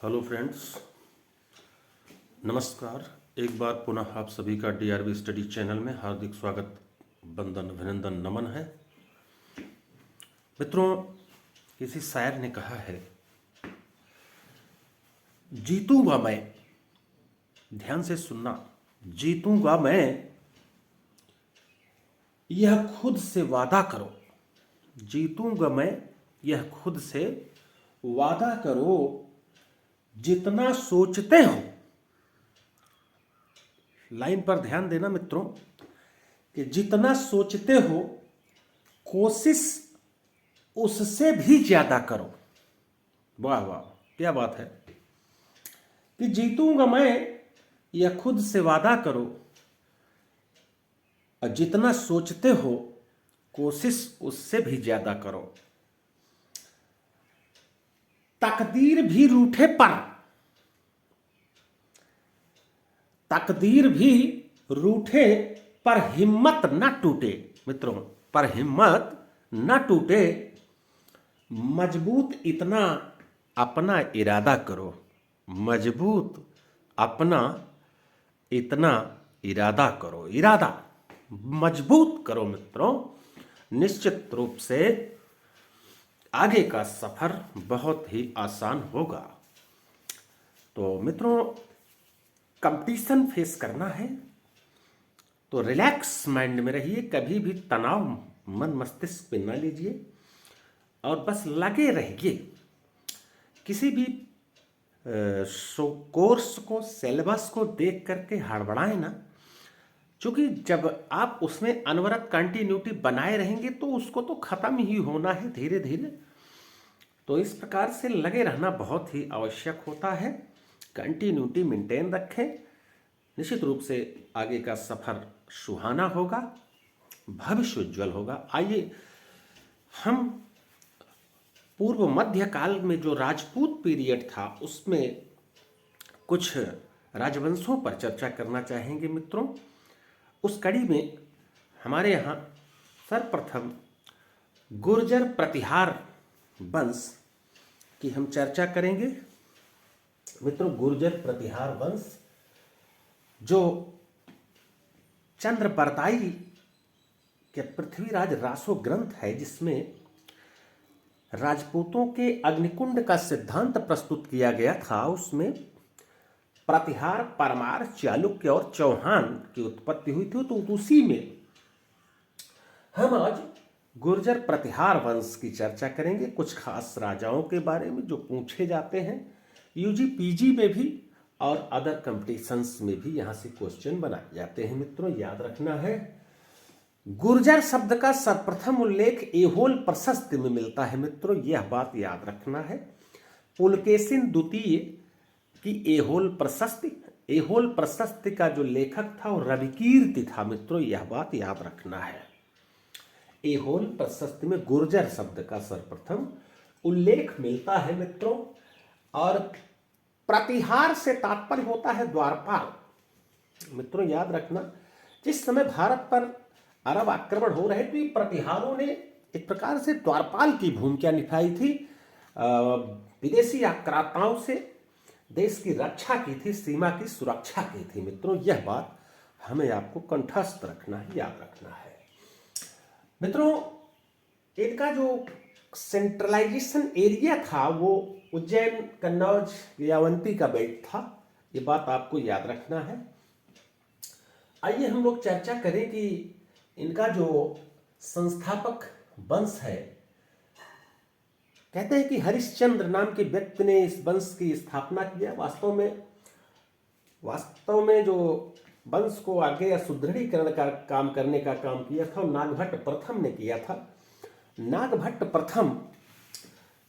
Hello friends, नमस्कार। एक बार पुनः आप सभी का डीआरबी स्टडी चैनल में हार्दिक स्वागत, वंदन, अभिनंदन, नमन है। मित्रों, किसी शायर ने कहा है, जीतूंगा मैं, ध्यान से सुनना, जीतूंगा मैं, यह खुद से वादा करो। जीतूंगा मैं, यह खुद से वादा करो, जितना सोचते हो। लाइन पर ध्यान देना मित्रों, कि जितना सोचते हो कोशिश उससे भी ज्यादा करो। वाह वाह, क्या बात है कि जीतूंगा मैं, यह खुद से वादा करो, और जितना सोचते हो कोशिश उससे भी ज्यादा करो। तकदीर भी रूठे पर, तकदीर भी रूठे पर हिम्मत न टूटे। मित्रों, पर हिम्मत न टूटे, मजबूत इतना अपना इरादा करो। मजबूत अपना इतना इरादा करो। इरादा मजबूत करो मित्रों, निश्चित रूप से आगे का सफर बहुत ही आसान होगा। तो मित्रों, कंपटीशन फेस करना है तो रिलैक्स माइंड में रहिए, कभी भी तनाव मन मस्तिष्क पे ना लीजिए और बस लगे रहिए। किसी भी कोर्स को, सिलेबस को देख करके हड़बड़ाएं ना, क्योंकि जब आप उसमें अनवरत कंटिन्यूटी बनाए रहेंगे तो उसको तो खत्म ही होना है धीरे धीरे। तो इस प्रकार से लगे रहना बहुत ही आवश्यक होता है। कंटिन्यूटी मेंटेन रखें, निश्चित रूप से आगे का सफर सुहाना होगा, भविष्य उज्जवल होगा। आइए हम पूर्व मध्य काल में जो राजपूत पीरियड था उसमें कुछ राजवंशों पर चर्चा करना चाहेंगे मित्रों। उस कड़ी में हमारे यहाँ सर्वप्रथम गुर्जर प्रतिहार वंश की हम चर्चा करेंगे। मित्रों, गुर्जर प्रतिहार वंश जो चंद्र बरताई के पृथ्वीराज रासो ग्रंथ है, जिसमें राजपूतों के अग्निकुंड का सिद्धांत प्रस्तुत किया गया था, उसमें प्रतिहार, परमार, चालुक्य और चौहान की उत्पत्ति हुई थी। तो उसी में हम आज गुर्जर प्रतिहार वंश की चर्चा करेंगे, कुछ खास राजाओं के बारे में जो पूछे जाते हैं यूजी पीजी में भी और अदर कंपटीशंस में भी यहाँ से क्वेश्चन बनाए जाते हैं। मित्रों, याद रखना है, गुर्जर शब्द का सर्वप्रथम उल्लेख एहोल प्रशस्ति में मिलता है। मित्रों, यह बात याद रखना है। पुलकेशिन द्वितीय की एहोल प्रशस्ति का जो लेखक था वो रविकीर्ति था। मित्रों, यह बात याद रखना है। एहोल प्रशस्ति में गुर्जर शब्द का सर्वप्रथम उल्लेख मिलता है मित्रों। और प्रतिहार से तात्पर्य होता है द्वारपाल। मित्रों, याद रखना, जिस समय भारत पर अरब आक्रमण हो रहे थे, प्रतिहारों ने एक प्रकार से द्वारपाल की भूमिका निभाई थी। विदेशी आक्रांताओं से देश की रक्षा की थी, सीमा की सुरक्षा की थी। मित्रों, यह बात हमें आपको कंठस्थ रखना है, याद रखना है। मित्रों, इनका जो सेंट्रलाइजेशन एरिया था वो उज्जैन, कन्नौज, यावंती का बेल्ट था। ये बात आपको याद रखना है। आइए हम लोग चर्चा करें कि इनका जो संस्थापक वंश है, कहते हैं कि हरिश्चंद्र नाम के व्यक्ति ने इस वंश की स्थापना किया। वास्तव में जो वंश को आगे सुदृढ़ीकरण का काम करने का काम किया था नागभट्ट प्रथम ने किया था। नागभट्ट प्रथम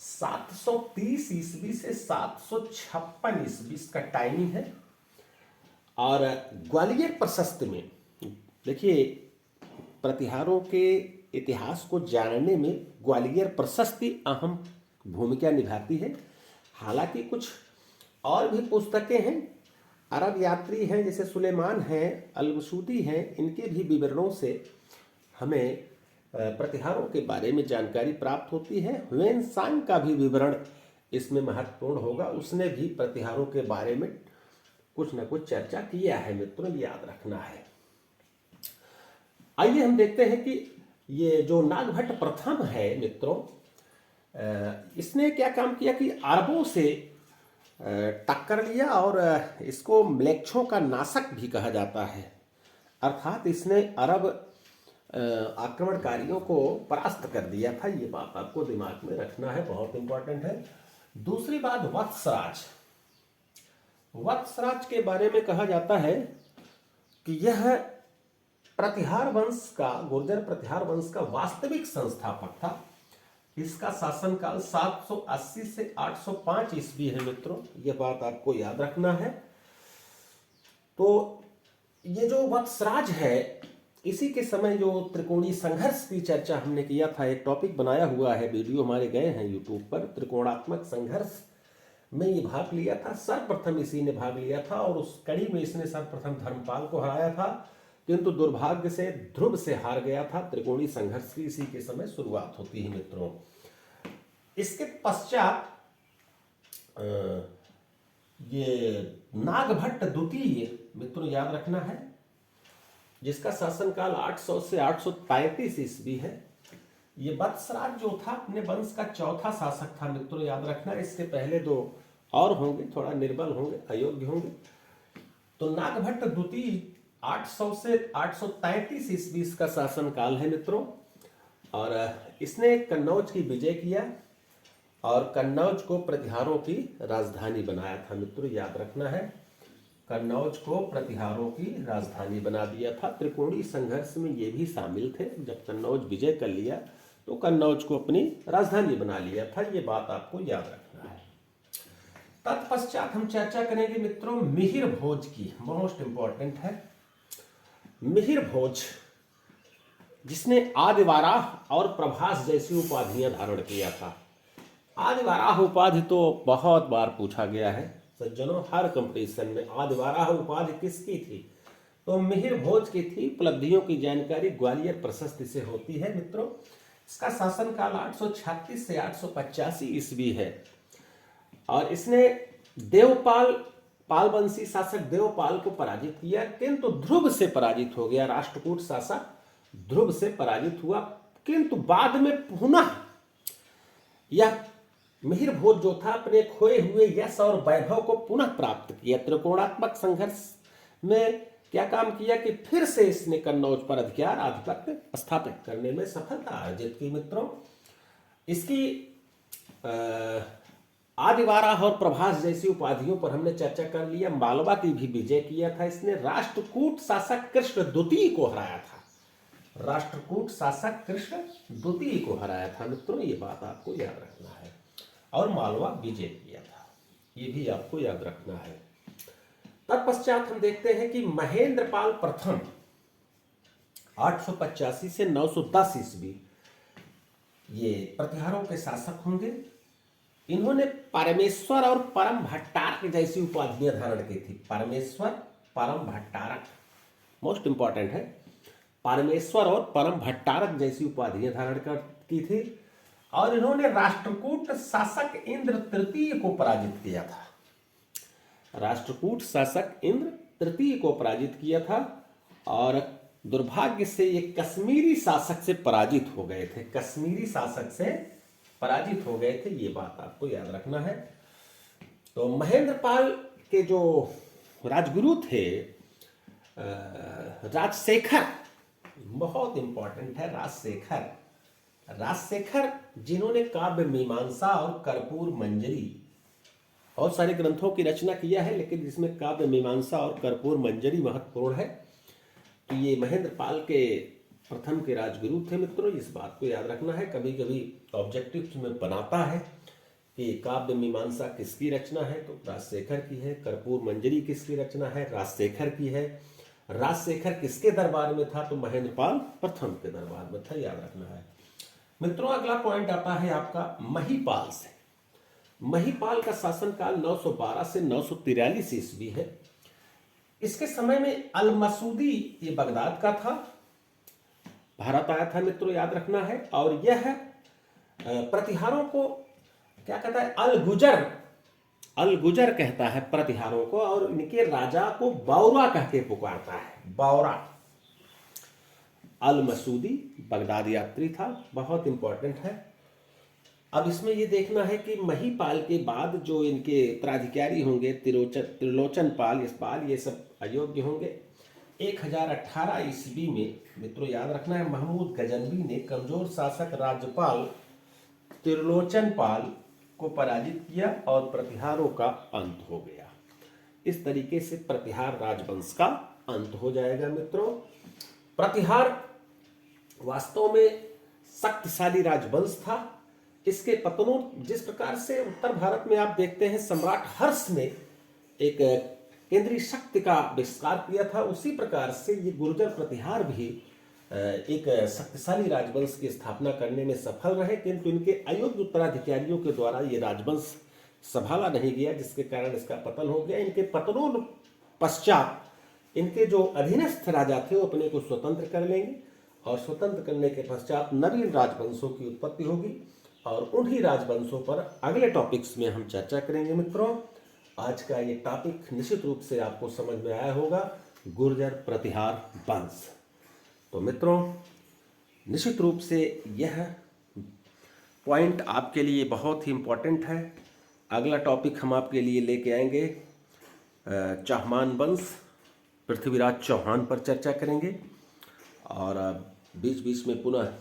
730 ईस्वी से 756 ईस्वी का टाइमिंग है। और ग्वालियर प्रशस्ति में देखिए, प्रतिहारों के इतिहास को जानने में ग्वालियर प्रशस्ति अहम भूमिका निभाती है। हालांकि कुछ और भी पुस्तकें हैं, अरब यात्री हैं जैसे सुलेमान हैं, अल-मसूदी हैं, इनके भी विवरणों से हमें प्रतिहारों के बारे में जानकारी प्राप्त होती है। ह्वेन सांग का भी विवरण इसमें महत्वपूर्ण होगा। उसने भी प्रतिहारों के बारे में कुछ न कुछ चर्चा किया है मित्रों, याद रखना है। आइए हम देखते हैं कि ये जो नागभट्ट प्रथम है मित्रों, इसने क्या काम किया कि अरबों से टक्कर लिया और इसको म्लेच्छों का नाशक भी कहा जाता है। अर्थात इसने अरब आक्रमणकारियों को परास्त कर दिया था। ये बात आपको दिमाग में रखना है, बहुत इंपॉर्टेंट है। दूसरी बात, वत्सराज। वत्सराज के बारे में कहा जाता है कि यह प्रतिहार वंश का, गुर्जर प्रतिहार वंश का वास्तविक संस्थापक था। इसका शासनकाल 780 से 805 ईस्वी है मित्रों, यह बात आपको याद रखना है। तो ये जो वत्सराज है, इसी के समय जो त्रिकोणीय संघर्ष की चर्चा हमने किया था, एक टॉपिक बनाया हुआ है, वीडियो हमारे गए हैं यूट्यूब पर। त्रिकोणात्मक संघर्ष में ये भाग लिया था, सर्वप्रथम इसी ने भाग लिया था और उस कड़ी में इसने सर्वप्रथम धर्मपाल को हराया था, किंतु दुर्भाग्य से ध्रुव से हार गया था। त्रिकोणीय संघर्ष की इसी के समय शुरुआत होती है मित्रों। इसके पश्चात ये नागभट्ट द्वितीय मित्रों याद रखना है, जिसका शासनकाल 800 से 833 ईस्वी है। ये वत्सराज जो था अपने वंश का चौथा शासक था मित्रों, याद रखना। इसके पहले दो और होंगे, थोड़ा निर्बल होंगे, अयोग्य होंगे। तो नागभट्ट द्वितीय 800 से 833 ईस्वी इसका शासनकाल है मित्रों। और इसने कन्नौज की विजय किया और कन्नौज को प्रतिहारों की राजधानी बनाया था मित्रों, याद रखना है। कन्नौज को प्रतिहारों की राजधानी बना दिया था। त्रिकोणीय संघर्ष में ये भी शामिल थे। जब कन्नौज विजय कर लिया तो कन्नौज को अपनी राजधानी बना लिया था, ये बात आपको याद रखना है। तत्पश्चात हम चर्चा करेंगे मित्रों मिहिर भोज की, मोस्ट इंपॉर्टेंट है। मिहिर भोज, जिसने आदिवाराह और प्रभास जैसी उपाधियां धारण किया था। आदिवाराह उपाधि तो बहुत बार पूछा गया है सज्जनों, हर कंपटीशन में। आदिवाराह उपाधि किसकी थी? तो मिहिर भोज की थी। उपलब्धियों की जानकारी ग्वालियर प्रशस्ति से होती है मित्रों। इसका शासनकाल 836 से 885 ईस्वी है और इसने देवपाल, पालवंशी शासक देवपाल को पराजित किया, किंतु ध्रुव से पराजित हो गया। राष्ट्रकूट शासक ध्रुव से पराजित हुआ, किंतु बाद में पुनः यह मिहिर भोज जो था अपने खोए हुए यश और वैभव को पुनः प्राप्त किया। त्रिकोणात्मक संघर्ष में क्या काम किया कि फिर से इसने कन्नौज पर अधिकार आधिपत्य स्थापित करने में सफलता अर्जित की मित्रों। इसकी आदिवाराह और प्रभास जैसी उपाधियों पर हमने चर्चा कर लिया। मालवा की भी विजय किया था इसने। राष्ट्रकूट शासक कृष्ण द्वितीय को हराया था। राष्ट्रकूट शासक कृष्ण द्वितीय को हराया था मित्रों, ये बात आपको याद रखना है। और मालवा विजय किया था, ये भी आपको याद रखना है। तत्पश्चात हम देखते हैं कि महेंद्रपाल प्रथम 885 से 910 ईस्वी ये प्रतिहारों के शासक होंगे। इन्होंने परमेश्वर और परम भट्टारक जैसी उपाधियां धारण की थी। परमेश्वर, परम भट्टारक, मोस्ट इंपॉर्टेंट है। परमेश्वर और परम भट्टारक जैसी उपाधियां धारण की थी और इन्होंने राष्ट्रकूट शासक इंद्र तृतीय को पराजित किया था। राष्ट्रकूट शासक इंद्र तृतीय को पराजित किया था और दुर्भाग्य से ये कश्मीरी शासक से पराजित हो गए थे। कश्मीरी शासक से पराजित हो गए थे, ये बात आपको याद रखना है। तो महेंद्रपाल के जो राजगुरु थे राजशेखर, बहुत इंपॉर्टेंट है राजशेखर। राजशेखर जिन्होंने काव्य मीमांसा और कर्पूर मंजरी और सारे ग्रंथों की रचना किया है, लेकिन जिसमें काव्य मीमांसा और कर्पूर मंजरी महत्वपूर्ण है। तो ये महेंद्रपाल के प्रथम के राजगुरु थे मित्रों, इस बात को याद रखना है। कभी कभी ऑब्जेक्टिव्स में बनाता है कि काव्य मीमांसा किसकी रचना है, तो राजशेखर की है। कर्पूर मंजरी किसकी रचना है, राजशेखर की है। राजशेखर किसके दरबार में था, तो महेंद्रपाल प्रथम के दरबार में था, याद रखना है मित्रों। अगला पॉइंट आता है आपका महिपाल से। महिपाल का शासनकाल 912 से 943 ईस्वी है। इसके समय में अल मसूदी, ये बगदाद का था, भारत आया था मित्रों, याद रखना है। और यह प्रतिहारों को क्या कहता है, अल गुजर कहता है प्रतिहारों को, और इनके राजा को बौरा कह के पुकारता है, बौरा। अल मसूदी बगदाद यात्री था, बहुत इंपॉर्टेंट है। अब इसमें ये देखना है कि महीपाल के बाद जो इनके उत्तराधिकारी होंगे, त्रिलोचन पाल, यशपाल, ये सब अयोग्य होंगे। 1018 ईस्वी में मित्रों याद रखना है, महमूद गजनवी ने कमजोर शासक राज्यपाल त्रिलोचन पाल को पराजित किया और प्रतिहारों का अंत हो गया। इस तरीके से प्रतिहार राजवंश का अंत हो जाएगा मित्रों। प्रतिहार वास्तव में शक्तिशाली राजवंश था। इसके पतनों, जिस प्रकार से उत्तर भारत में आप देखते हैं सम्राट हर्ष ने एक केंद्रीय शक्ति का आविष्कार किया था, उसी प्रकार से ये गुर्जर प्रतिहार भी एक शक्तिशाली राजवंश की स्थापना करने में सफल रहे, किंतु इनके अयोग्य उत्तराधिकारियों के द्वारा ये राजवंश संभाला नहीं गया, जिसके कारण इसका पतन हो गया। इनके पतनों पश्चात इनके जो अधीनस्थ राजा थे वो अपने को स्वतंत्र कर लेंगे, और स्वतंत्र करने के पश्चात नवीन राजवंशों की उत्पत्ति होगी, और उन्हीं राजवंशों पर अगले टॉपिक्स में हम चर्चा करेंगे मित्रों। आज का ये टॉपिक निश्चित रूप से आपको समझ में आया होगा, गुर्जर प्रतिहार वंश। तो मित्रों निश्चित रूप से यह पॉइंट आपके लिए बहुत ही इम्पोर्टेंट है। अगला टॉपिक हम आपके लिए लेके आएंगे चौहान वंश, पृथ्वीराज चौहान पर चर्चा करेंगे, और बीच बीच में पुनः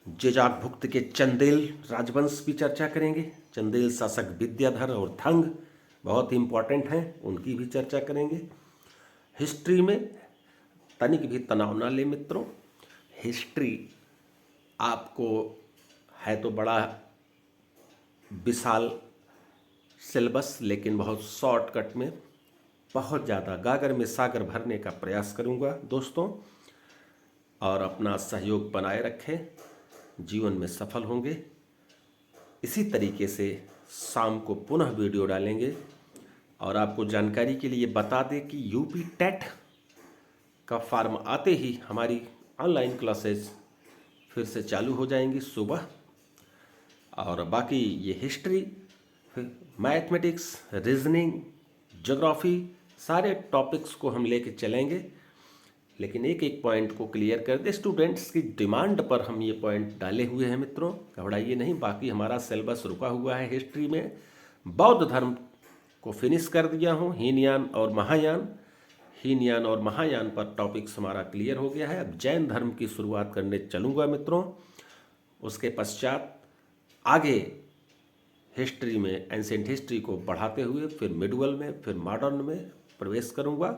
जेजाक भुक्त के चंदेल राजवंश की चर्चा करेंगे। चंदेल शासक विद्याधर और थंग बहुत ही इम्पोर्टेंट हैं, उनकी भी चर्चा करेंगे। हिस्ट्री में तनिक भी तनाव ना ले मित्रों, हिस्ट्री आपको है तो बड़ा विशाल सिलेबस, लेकिन बहुत शॉर्टकट में बहुत ज़्यादा गागर में सागर भरने का प्रयास करूँगा दोस्तों। और अपना सहयोग बनाए रखें, जीवन में सफल होंगे। इसी तरीके से शाम को पुनः वीडियो डालेंगे, और आपको जानकारी के लिए बता दें कि यूपी टेट का फॉर्म आते ही हमारी ऑनलाइन क्लासेस फिर से चालू हो जाएंगी सुबह। और बाकी ये हिस्ट्री, मैथमेटिक्स, रीजनिंग, ज्योग्राफी, सारे टॉपिक्स को हम लेके चलेंगे, लेकिन एक एक पॉइंट को क्लियर कर दे। स्टूडेंट्स की डिमांड पर हम ये पॉइंट डाले हुए हैं मित्रों, घबराइए नहीं। बाकी हमारा सिलेबस रुका हुआ है हिस्ट्री में। बौद्ध धर्म को फिनिश कर दिया हूँ, हीनयान और महायान पर टॉपिक्स हमारा क्लियर हो गया है। अब जैन धर्म की शुरुआत करने चलूँगा मित्रों। उसके पश्चात आगे हिस्ट्री में एंसेंट हिस्ट्री को बढ़ाते हुए फिर मिडवल में, फिर मॉडर्न में प्रवेश करूँगा।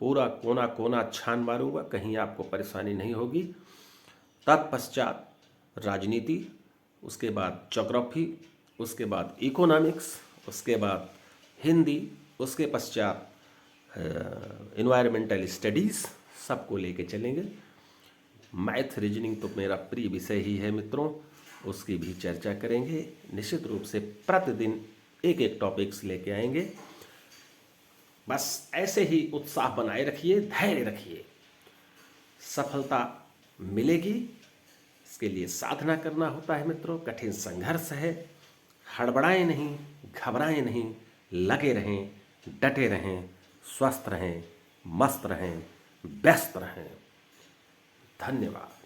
पूरा कोना कोना छान मारूंगा, कहीं आपको परेशानी नहीं होगी। तत्पश्चात राजनीति, उसके बाद ज्योग्राफी, उसके बाद इकोनॉमिक्स, उसके बाद हिंदी, उसके पश्चात एनवायरमेंटल स्टडीज़, सबको लेके चलेंगे। मैथ रीजनिंग तो मेरा प्रिय विषय ही है मित्रों, उसकी भी चर्चा करेंगे। निश्चित रूप से प्रतिदिन एक एक टॉपिक्स लेके आएंगे। बस ऐसे ही उत्साह बनाए रखिए, धैर्य रखिए, सफलता मिलेगी। इसके लिए साधना करना होता है मित्रों, कठिन संघर्ष है। हड़बड़ाएं नहीं, घबराएं नहीं, लगे रहें, डटे रहें, स्वस्थ रहें, मस्त रहें, व्यस्त रहें। धन्यवाद।